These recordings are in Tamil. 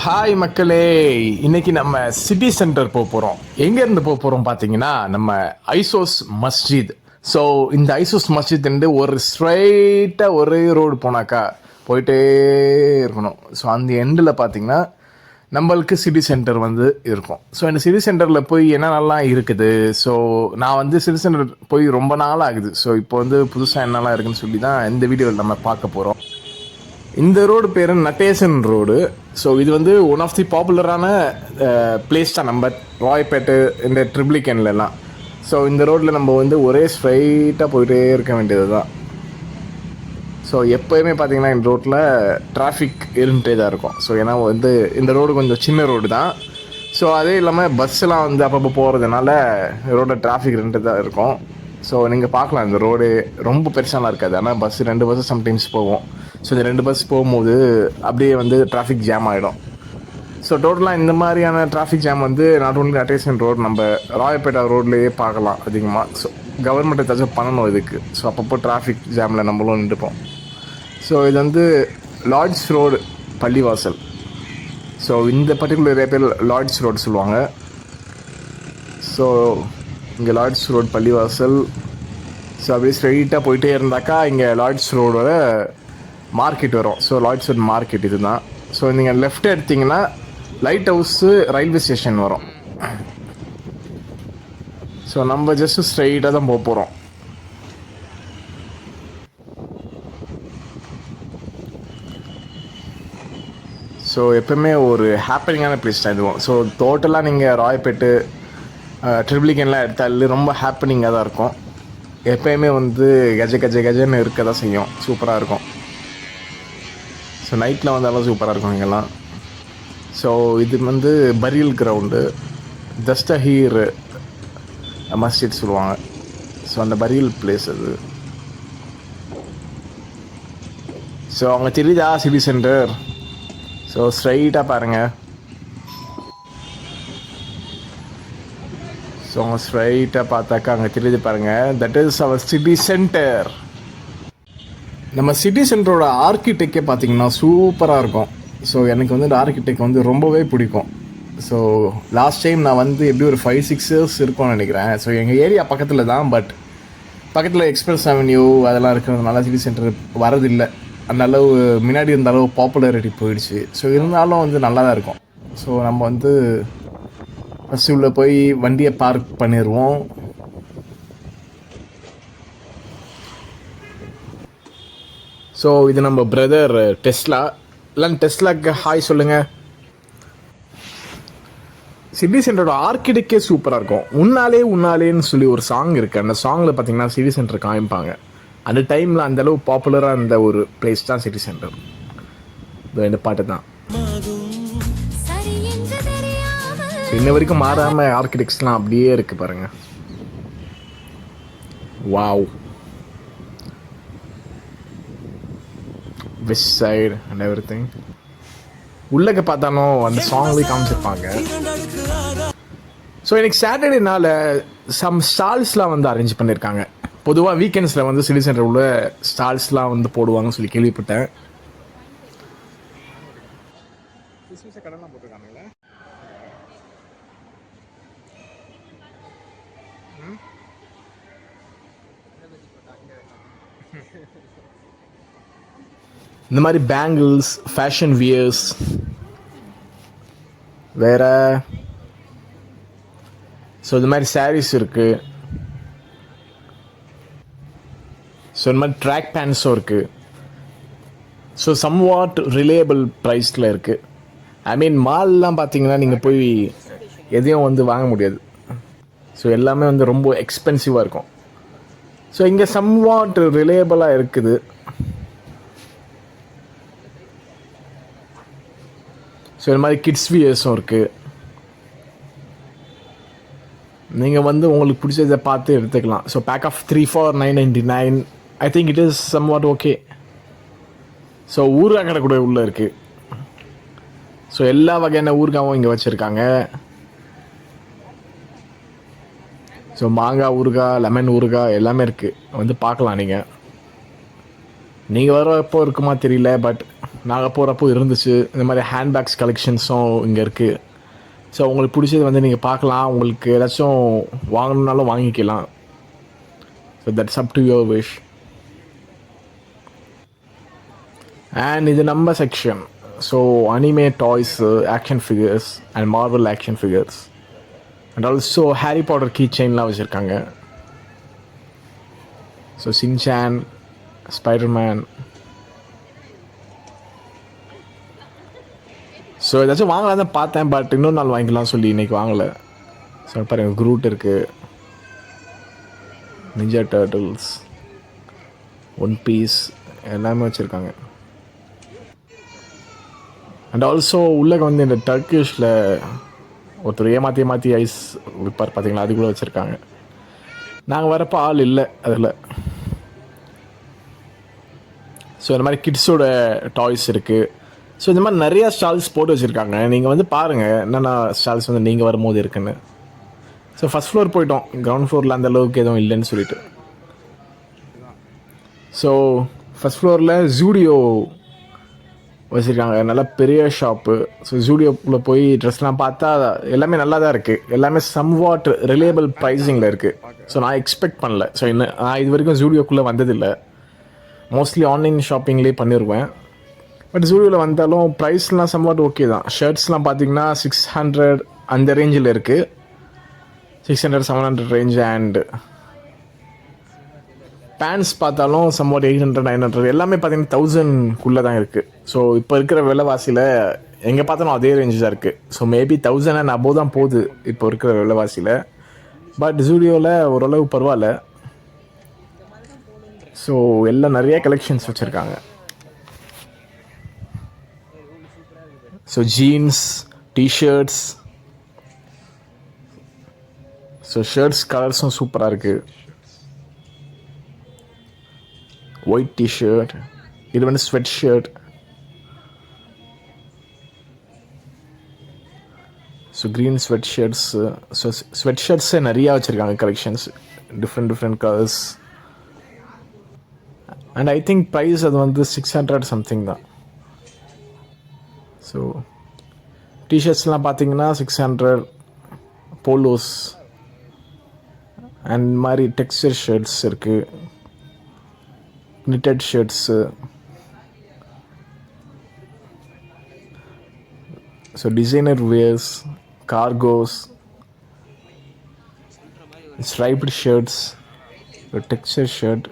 ஹாய் மக்களே, இன்னைக்கு நம்ம சிட்டி சென்டர் போக போகிறோம். எங்கேருந்து போக போகிறோம் பார்த்தீங்கன்னா, நம்ம ஐசோஸ் மஸ்ஜித். ஸோ இந்த ஐசோஸ் மஸ்ஜித் ஒரு ஸ்ட்ரைட்டாக ஒரே ரோடு போனாக்கா போயிட்டே இருக்கணும். ஸோ அந்த எண்டில் பார்த்தீங்கன்னா நம்மளுக்கு சிட்டி சென்டர் இருக்கும். ஸோ இந்த சிட்டி சென்டரில் போய் என்னென்னலாம் இருக்குது. ஸோ நான் சிட்டி சென்டர் போய் ரொம்ப நாள் ஆகுது. ஸோ இப்போ புதுசாக என்னெல்லாம் இருக்குதுன்னு சொல்லி தான் இந்த வீடியோவில் நம்ம பார்க்க போகிறோம். இந்த ரோடு பேர் நட்டேசன் ரோடு. ஸோ இது ஒன் ஆஃப் தி பாப்புலரான பிளேஸ் தான் நம்ம ராயப்பேட்டு இந்த ட்ரிப்ளிகன்லாம். ஸோ இந்த ரோட்டில் நம்ம ஒரே ஸ்ட்ரைட்டாக போயிட்டே இருக்க வேண்டியது தான். ஸோ எப்போயுமே பார்த்திங்கன்னா இந்த ரோட்டில் டிராஃபிக் இருந்துகிட்டே தான் இருக்கும். ஸோ ஏன்னா இந்த ரோடு கொஞ்சம் சின்ன ரோடு தான். ஸோ அதே இல்லாமல் பஸ்ஸெலாம் அப்பப்போ போகிறதுனால ரோட்டில் டிராஃபிக் இருந்துகிட்டே தான் இருக்கும். ஸோ நீங்கள் பார்க்கலாம், இந்த ரோடு ரொம்ப பெருசாலாம் இருக்காது. ஆனால் ரெண்டு பஸ்ஸு சம்டைம்ஸ் போகும். ஸோ இந்த 2 பஸ் போகும்போது அப்படியே டிராஃபிக் ஜாம் ஆகிடும். ஸோ டோட்டலாக இந்த மாதிரியான traffic jam not only Natesan road, நம்ம ராயப்பேட்டா ரோட்லேயே பார்க்கலாம் அதிகமாக. ஸோ கவர்மெண்ட் ஏதாச்சும் பண்ணணும் இதுக்கு. ஸோ அப்பப்போ டிராஃபிக் ஜாமில் நம்மளும் நின்றுப்போம். ஸோ இது லார்ட்ஸ் ரோடு பள்ளிவாசல். ஸோ இந்த பர்டிகுலர் பேர் லார்ட்ஸ் ரோடு சொல்லுவாங்க. ஸோ இங்கே லார்ட்ஸ் ரோடு பள்ளிவாசல். ஸோ அப்படியே ஸ்ட்ரெயிட்டாக போயிட்டே இருந்தாக்கா இங்கே லார்ட்ஸ் ரோடோட மார்க்கெட் வரும். ஸோ லார்ட்ஸ் ரோட் மார்க்கெட் இது தான். ஸோ நீங்கள் லெஃப்ட் எடுத்திங்கன்னா லைட் ஹவுஸு ரயில்வே ஸ்டேஷன் வரும். ஸோ நம்ம ஜஸ்ட்டு ஸ்ட்ரெயிட்டாக தான் போக போகிறோம். ஸோ எப்போவுமே ஒரு ஹாப்பனிங்கான பிளேஸ் தான் இதுவும். ஸோ டோட்டலாக நீங்கள் ராயப்பேட்டு ட்ரிப்ளிகன்லாம் எடுத்தாலும் ரொம்ப ஹாப்பனிங்காக தான் இருக்கும். எப்போயுமே கஜ கஜ கஜன்னு இருக்க தான் செய்யும். சூப்பராக இருக்கும். ஸோ நைட்டில் வந்தாலும் சூப்பராக இருக்கும் இங்கெல்லாம். ஸோ இது பரியல் கிரவுண்டு, தஸ்தஹீர் மஸ்ஜித் சொல்லுவாங்க. ஸோ அந்த பரியல் பிளேஸ் அது. ஸோ அவங்க தெரியுதா சிட்டி சென்டர். ஸோ ஸ்ட்ரைட்டாக பாருங்கள். ஸோ அவங்க ஸ்ட்ரைட்டாக பார்த்தாக்கா அங்கே தெரியுது பாருங்கள். That is our city centre. நம்ம சிட்டி சென்டரோட ஆர்கிடெக்டே பார்த்திங்கன்னா சூப்பராக இருக்கும். ஸோ எனக்கு இந்த ஆர்கிடெக்ட் ரொம்பவே பிடிக்கும். ஸோ லாஸ்ட் டைம் நான் எப்படி ஒரு 5-6 இயர்ஸ் இருக்கும்னு நினைக்கிறேன். ஸோ எங்கள் ஏரியா பக்கத்தில் தான், பட் பக்கத்தில் எக்ஸ்பிரஸ் அவென்யூ அதெல்லாம் இருக்கிறதுனால சிட்டி சென்டர் வரதில்லை. அந்த அளவு முன்னாடி இருந்த அளவு பாப்புலாரிட்டி போயிடுச்சு. ஸோ இருந்தாலும் நல்லா தான் இருக்கும். ஸோ நம்ம ஃபஸ்ட்டு உள்ளே போய் வண்டியை பார்க் பண்ணிடுவோம். ஸோ இது நம்ம பிரதர் டெஸ்லா. இல்லைன்னு டெஸ்லாக்கு ஹாய் சொல்லுங்கள். சிட்டி சென்டரோட ஆர்கிடெக்டே சூப்பராக இருக்கும். உன்னாலேன்னு சொல்லி ஒரு சாங் இருக்குது. அந்த சாங்கில் பார்த்தீங்கன்னா சிட்டி சென்டர் காமிப்பாங்க. அந்த டைமில் அந்தளவு பாப்புலராக இருந்த ஒரு பிளேஸ் தான் சிட்டி சென்டர். இந்த பாட்டு தான் இன்ன வரைக்கும் மாறாமல் ஆர்கிடெக்ட்ஸ்லாம் அப்படியே இருக்குது பாருங்கள். Wow. West side and everything. உள்ளக்க பார்த்தாலும் அந்த சாங்லேயே காமிச்சிருப்பாங்க. ஸோ எனக்கு சாட்டர்டேனால சம் ஸ்டால்ஸ்லாம் அரேஞ்ச் பண்ணியிருக்காங்க. பொதுவாக வீக்கெண்ட்ஸில் சிட்டி சென்டர் உள்ள ஸ்டால்ஸ்லாம் போடுவாங்கன்னு சொல்லி கேள்விப்பட்டேன். கடலாம் போட்டிருக்காங்களே. இந்த மாதிரி பேங்கிள்ஸ், ஃபேஷன் வியர்ஸ், வேற ஸோ இந்த மாதிரி சாரீஸ் இருக்குது. ஸோ இந்த மாதிரி ட்ராக் பேண்ட்ஸும் இருக்குது. ஸோ சம்வாட் ரிலேயபிள் ப்ரைஸில் இருக்குது. ஐ மீன் மால்லாம் பார்த்தீங்கன்னா நீங்கள் போய் எதையும் வாங்க முடியாது. ஸோ எல்லாமே ரொம்ப எக்ஸ்பென்சிவாக இருக்கும். ஸோ இங்கே சம்வாட் ரிலேயபிளாக இருக்குது. ஸோ இந்த மாதிரி கிட்ஸ் வியர்ஸும் இருக்குது. நீங்கள் உங்களுக்கு பிடிச்சதை பார்த்து எடுத்துக்கலாம். So pack of 3 for 999. I think it is somewhat okay. So ஊறுகாய் கடை கூட உள்ளே இருக்குது. ஸோ எல்லா வகையான ஊறுகாயும் இங்கே வச்சுருக்காங்க. ஸோ மாங்காய் ஊறுகாய், லெமன் ஊறுகாய் எல்லாமே இருக்குது. பார்க்கலாம் நீங்கள். நீங்கள் வர எப்போ இருக்குமா தெரியல, பட் நாங்கள் போகிறப்போ இருந்துச்சு. இந்த மாதிரி ஹேண்ட்பேக்ஸ் கலெக்ஷன்ஸும் இங்கே இருக்குது. ஸோ உங்களுக்கு பிடிச்சது வந்து நீங்கள் பார்க்கலாம். உங்களுக்கு ஏதாச்சும் வாங்கணுன்னாலும் வாங்கிக்கலாம். So that's up to your wish. And இது நம்ம section. So anime toys, action figures and Marvel action figures and also Harry Potter key செயின்லாம் வச்சுருக்காங்க. So Shinchan, Spiderman. ஸோ ஏதாச்சும் வாங்கலாம் தான் பார்த்தேன், பட் இன்னொரு நாள் வாங்கிக்கலாம் சொல்லி இன்றைக்கி வாங்கலை. ஸோ பாருங்கள், குரூட் இருக்குது, நிஞ்சா டர்ட்டில்ஸ், ஒன் பீஸ் எல்லாமே வச்சுருக்காங்க. அண்ட் ஆல்சோ உள்ளே வந்து இந்த டர்க்கிஷில் ஒருத்தர் ஏமாற்றி ஐஸ் விற்பார் பார்த்தீங்களா, அது கூட வச்சுருக்காங்க. நாங்கள் வரப்போ ஆள் இல்லை அதில். ஸோ இந்த மாதிரி கிட்ஸோட டாய்ஸ் இருக்குது. ஸோ இந்த மாதிரி நிறையா ஸ்டால்ஸ் போட்டு வச்சுருக்காங்க. நீங்கள் வந்து பாருங்கள் என்னென்ன ஸ்டால்ஸ் வந்து நீங்கள் வரும்போது இருக்குன்னு. ஸோ ஃபஸ்ட் ஃப்ளோர் போயிட்டோம், கிரவுண்ட் ஃப்ளோரில் அந்த அளவுக்கு எதுவும் இல்லைன்னு சொல்லிட்டு. ஸோ ஃபஸ்ட் ஃப்ளோரில் ஜூடியோ வச்சுருக்காங்க, நல்லா பெரிய ஷாப்பு. ஸோ ஜூடியோக்குள்ளே போய் ட்ரெஸ்லாம் பார்த்தா எல்லாமே நல்லா தான் இருக்குது. எல்லாமே சம்வாட் ரிலேபிள் ப்ரைஸிங்கில் இருக்குது. ஸோ நான் எக்ஸ்பெக்ட் பண்ணல. ஸோ நான் இது வரைக்கும் ஜூடியோக்குள்ளே வந்ததில்லை. மோஸ்ட்லி ஆன்லைன் ஷாப்பிங்லேயே பண்ணிடுவேன். பட் ஜூடியோவில் வந்தாலும் ப்ரைஸ்லாம் சம்வாட் ஓகே தான். ஷர்ட்ஸ்லாம் பார்த்தீங்கன்னா 600 அந்த ரேஞ்சில் இருக்குது. 600 700 ரேஞ்ச். அண்ட் பேண்ட்ஸ் பார்த்தாலும் சம்வாட் 800 900 எல்லாமே பார்த்தீங்கன்னா 1000க்குள்ளே தான் இருக்குது. ஸோ இப்போ இருக்கிற விலைவாசியில் எங்கே பார்த்தாலும் அதே ரேஞ்சு தான் இருக்குது. ஸோ மேபி 1000 அண்ட் அபோவ் தான் போகுது இப்போ இருக்கிற விலைவாசியில். பட் ஜூடியோவில் ஓரளவு பரவாயில்ல. ஸோ எல்லாம் நிறைய கலெக்ஷன்ஸ் வச்சுருக்காங்க. So jeans, t-shirts. So shirts கலர்ஸும் சூப்பராக இருக்குது. ஒயிட் டிஷர்ட், இது வந்து sweat shirt. So green sweat shirts. So sweat ஷர்ட்ஸே நிறையா வச்சுருக்காங்க collections, different colours. And I think price அது வந்து 600 சம்திங் தான். ஸோ டிஷர்ட்ஸ்லாம் பார்த்தீங்கன்னா 600. போலோஸ் அண்ட் மாதிரி டெக்ஸ்டர் ஷர்ட்ஸ் இருக்குது, knitted shirts. So designer wears, cargos, striped shirts, texture shirt.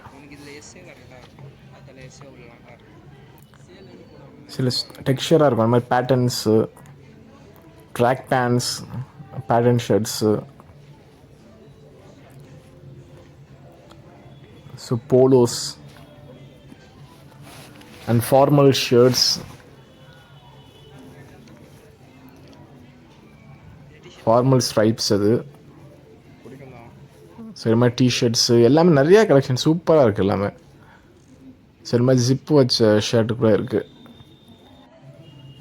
சில டெக்ஸ்சராக இருக்கும் அந்த மாதிரி patterns, track pants, pattern shirts. So போலோஸ் and formal shirts, formal stripes அது. ஸோ இது மாதிரி டிஷர்ட்ஸு எல்லாமே நிறையா கலெக்ஷன் சூப்பராக இருக்குது எல்லாமே. ஸோ இது மாதிரி ஜிப்பு வச்ச ஷர்ட்டு கூட இருக்குது.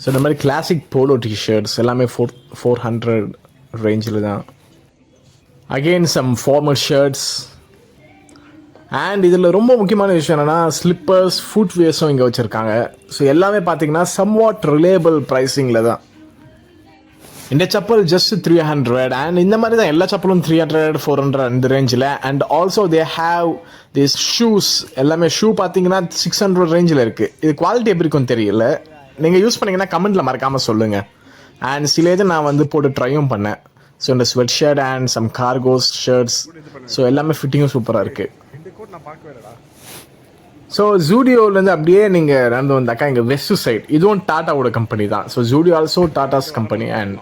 ஸோ இந்த மாதிரி கிளாசிக் போலோ டிஷர்ட்ஸ் எல்லாமே 400 ரேஞ்சில் தான். Again some formal shirts. And இதில் ரொம்ப முக்கியமான விஷயம் என்னென்னா ஸ்லிப்பர்ஸ், ஃபுட்வேர்ஸும் இங்கே வச்சுருக்காங்க. ஸோ எல்லாமே பார்த்தீங்கன்னா சம்வாட் ரிலேபிள் ப்ரைஸிங்கில் தான். இந்த செப்பல் ஜஸ்ட் 300. அண்ட் இந்த மாதிரி தான் எல்லா செப்பலும் 300 400 இந்த ரேஞ்சில். And also they have this shoes. எல்லாமே ஷூ பார்த்தீங்கன்னா 600 ரேஞ்சில் இருக்குது. இது குவாலிட்டி எப்படி இருக்குன்னு தெரியல. நீங்கள் யூஸ் பண்ணிங்கன்னா கமெண்ட்டில் மறக்காமல் சொல்லுங்கள். அண்ட் சில இது நான் வந்து போட்டு ட்ரையும் பண்ணேன். ஸோ இந்த sweat shirt and some cargos shirts. So எல்லாமே ஃபிட்டிங்கும் சூப்பராக இருக்குது. ஸோ ஜூடியோலேருந்து அப்படியே நீங்கள் நடந்து வந்தாக்கா இங்கே வெஸ்ட் சைட், இதுவும் டாட்டாவோட கம்பெனி தான். So Zudio also Tatas company. And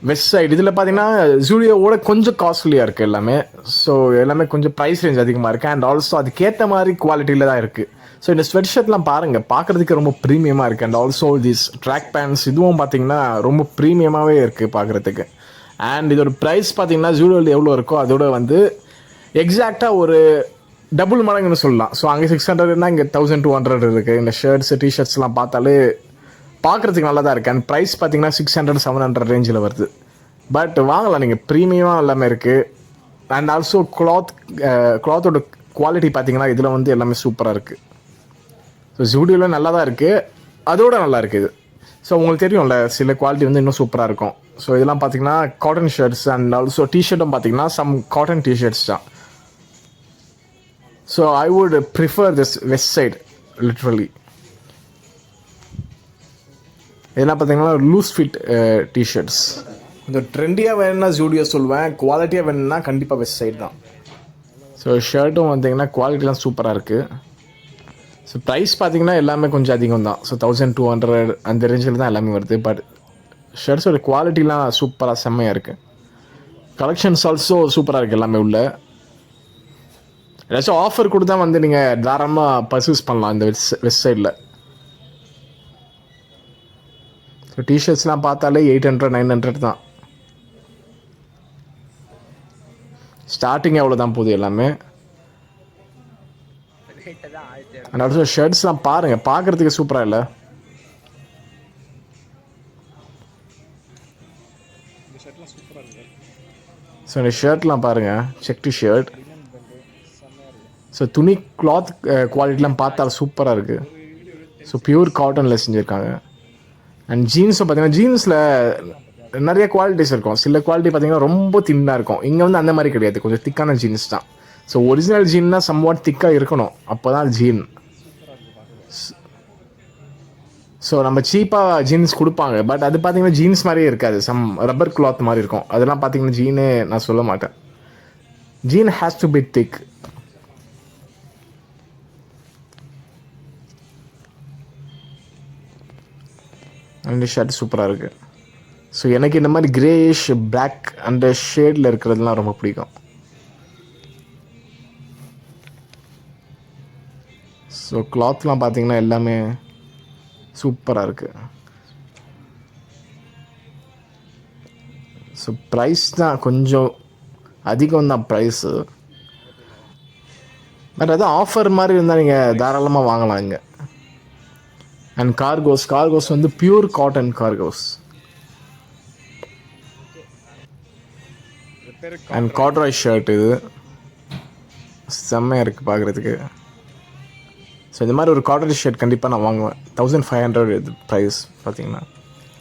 west side இதில் பார்த்தீங்கன்னா ஜூடியோவோட கொஞ்சம் காஸ்ட்லியாக இருக்குது எல்லாமே. ஸோ எல்லாமே கொஞ்சம் ப்ரைஸ் ரேஞ்ச் அதிகமாக இருக்குது. அண்ட் ஆல்சோ அதுக்கேற்ற மாதிரி குவாலிட்டியில் தான் இருக்குது. ஸோ இந்த ஸ்வெட் ஷர்ட்லாம் பாருங்கள், பார்க்குறதுக்கு ரொம்ப ப்ரீமியமாக இருக்குது. And also this track pants இதுவும் பார்த்தீங்கன்னா ரொம்ப ப்ரீமியமாகவே இருக்குது பார்க்குறதுக்கு. அண்ட் இதோட ப்ரைஸ் பார்த்தீங்கன்னா ஜூடியோவில் எவ்வளோ இருக்கோ அதோட வந்து எக்ஸாக்டாக ஒரு டபுள் மடங்குன்னு சொல்லலாம். ஸோ அங்கே 600னா இங்கே 1200 இருக்குது. இந்த ஷர்ட்ஸு டிஷர்ட்ஸ்லாம் பார்த்தாலே பார்க்குறதுக்கு நல்லா தான் இருக்குது. அண்ட் ப்ரைஸ் பார்த்தீங்கன்னா 600 700 ரேஞ்சில் வருது. பட் வாங்கலாம் நீங்கள், ப்ரீமியமாக எல்லாமே இருக்குது. அண்ட் ஆல்சோ கிளாத்தோட குவாலிட்டி பார்த்தீங்கன்னா இதில் வந்து எல்லாமே சூப்பராக இருக்குது. ஸோ ஜூடியோவில் நல்லா தான் இருக்குது. அதோட நல்லா இருக்குது. ஸோ உங்களுக்கு தெரியும்ல சில குவாலிட்டி வந்து இன்னும் சூப்பராக இருக்கும். ஸோ இதெல்லாம் பார்த்தீங்கன்னா காட்டன் ஷர்ட்ஸ் அண்ட் ஆல்சோ டிஷர்ட்டும் பார்த்தீங்கன்னா சம் காட்டன் டிஷர்ட்ஸ் தான். So I would prefer this west side literally. இதெல்லாம் பார்த்தீங்கன்னா லூஸ் ஃபிட் டிஷர்ட்ஸ். இந்த ட்ரெண்டியாக வேணும்னா ஜூடியோ சொல்லுவேன், குவாலிட்டியாக வேணும்னா கண்டிப்பாக வெஸ்ட் சைடு தான். ஸோ ஷர்ட்டும் பார்த்தீங்கன்னா குவாலிட்டிலாம் சூப்பராக இருக்குது. ஸோ ப்ரைஸ் பார்த்தீங்கன்னா எல்லாமே கொஞ்சம் அதிகம் தான். ஸோ 1200 அந்த ரேஞ்சில் தான் எல்லாமே வருது. பட் ஷர்ட்ஸோட குவாலிட்டிலாம் சூப்பராக செம்மையாக இருக்குது. கலெக்ஷன்ஸ் ஆல்சோ சூப்பராக இருக்குது எல்லாமே உள்ள. ஏதாச்சும் ஆஃபர் கொடுத்தா வந்து நீங்கள் தாராளமாக பர்ச்சேஸ் பண்ணலாம் இந்த வெஸ்ட் சைடில். ஸோ டிஷர்ட்ஸ்லாம் பார்த்தாலே 800 900 தான் ஸ்டார்டிங். எவ்வளோ தான் போகுது எல்லாமே. அண்ட் ஆல்சோ ஷர்ட்ஸ்லாம் பாருங்கள், பார்க்குறதுக்கு சூப்பராக இல்லை. ஸோ இந்த ஷர்ட்லாம் பாருங்கள், செக்டி ஷர்ட். ஸோ துணி கிளாத் குவாலிட்டிலாம் பார்த்தா சூப்பராக இருக்குது. ஸோ பியூர் காட்டனில் செஞ்சுருக்காங்க. அண்ட் ஜீன்ஸும் பார்த்தீங்கன்னா ஜீன்ஸில் நிறைய குவாலிட்டிஸ் இருக்கும். சில குவாலிட்டி பார்த்தீங்கன்னா ரொம்ப தின்னாக இருக்கும். இங்கே வந்து அந்த மாதிரி கிடையாது, கொஞ்சம் திக்கான ஜீன்ஸ் தான். ஸோ ஒரிஜினல் ஜீன்னா சம்வாட் திக்காக இருக்கணும், அப்போ தான் ஜீன். ஸோ நம்ம சீப்பாக ஜீன்ஸ் கொடுப்பாங்க, பட் அது பார்த்தீங்கன்னா ஜீன்ஸ் மாதிரியே இருக்காது, சம் ரப்பர் கிளாத் மாதிரி இருக்கும். அதெல்லாம் பார்த்தீங்கன்னா ஜீனே நான் சொல்ல மாட்டேன். ஜீன் ஹேஸ் டு பி திக். அந்த ஷர்ட் சூப்பராக இருக்குது. ஸோ எனக்கு இந்த மாதிரி கிரேஷ் பிளாக் அந்த ஷேடில் இருக்கிறதுலாம் ரொம்ப பிடிக்கும். ஸோ கிளாத்லாம் பார்த்தீங்கன்னா எல்லாமே சூப்பராக இருக்குது. ஸோ ப்ரைஸ் தான் கொஞ்சம் அதிகம் தான் ப்ரைஸு. பட் அது ஆஃபர் மாதிரி இருந்தால் நீங்கள் தாராளமாக வாங்கலாம் இங்கே. அண்ட் கார்கோஸ் வந்து pure cotton cargos. And corduroy shirt இது செம்மையாக இருக்குது பார்க்குறதுக்கு. ஸோ இந்த மாதிரி ஒரு காட்டன் ஷர்ட் கண்டிப்பாக நான் வாங்குவேன். 1500 இது ப்ரைஸ் பார்த்தீங்கன்னா.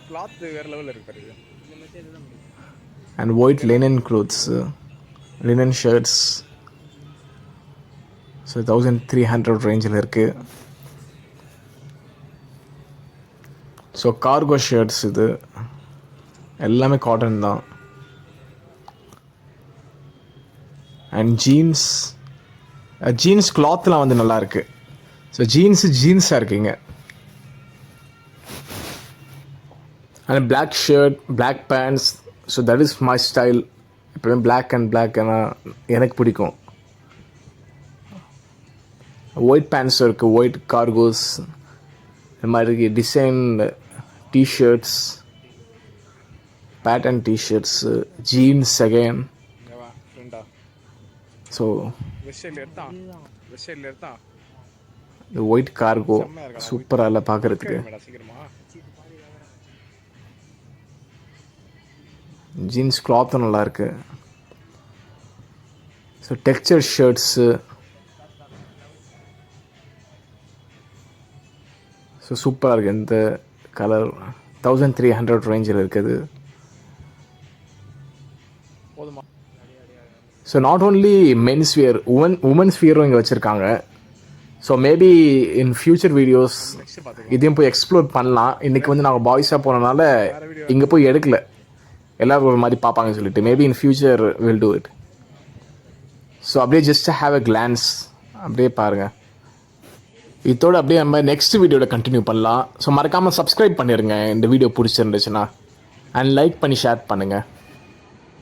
கிளாத் வேறு லெவலில் இருக்குது. And white linen clothes, linen shirts. So 1300 ரேஞ்சில் இருக்குது. ஸோ கார்கோ ஷர்ட்ஸ் இது எல்லாமே காட்டன் தான். அண்ட் ஜீன்ஸ் கிளாத்லாம் வந்து நல்லாயிருக்கு. ஸோ ஜீன்ஸாக இருக்குங்க. And black shirt, black pants. So that is my style. எப்பவுமே பிளாக் எனக்கு பிடிக்கும். ஒயிட் பேண்ட்ஸும் இருக்குது, ஒயிட் கார்கோஸ். இந்த மாதிரி design t-shirts, pattern t-shirts, jeans again. So இந்த ஒயிட் கார்கோ சூப்பராக இல்லை பார்க்குறதுக்கு. ஜீன்ஸ் கிளாத்தும் நல்லாயிருக்கு. So texture shirts. ஸோ சூப்பராக இருக்குது. இந்த கலர் 1300 ரேஞ்சில் இருக்குது. So not only men's wear, women's வியரும் இங்கே வச்சுருக்காங்க. So maybe in future videos இதையும் போய் எக்ஸ்ப்ளோர் பண்ணலாம். இன்றைக்கி வந்து நாங்கள் பாய்ஸாக போனனால இங்கே போய் எடுக்கல, எல்லோரும் ஒரு மாதிரி பார்ப்பாங்கன்னு சொல்லிட்டு. Maybe in future will do it. So அப்படியே ஜஸ்ட் ஹேவ் அ கிளான்ஸ், அப்படியே பாருங்கள். இதோடு அப்படியே நம்ம நெக்ஸ்ட் வீடியோட கண்டினியூ பண்ணலாம். ஸோ மறக்காமல் சப்ஸ்கிரைப் பண்ணிடுங்க இந்த வீடியோ பிடிச்சிருந்துச்சுன்னா. அண்ட் லைக் பண்ணி ஷேர் பண்ணுங்கள்.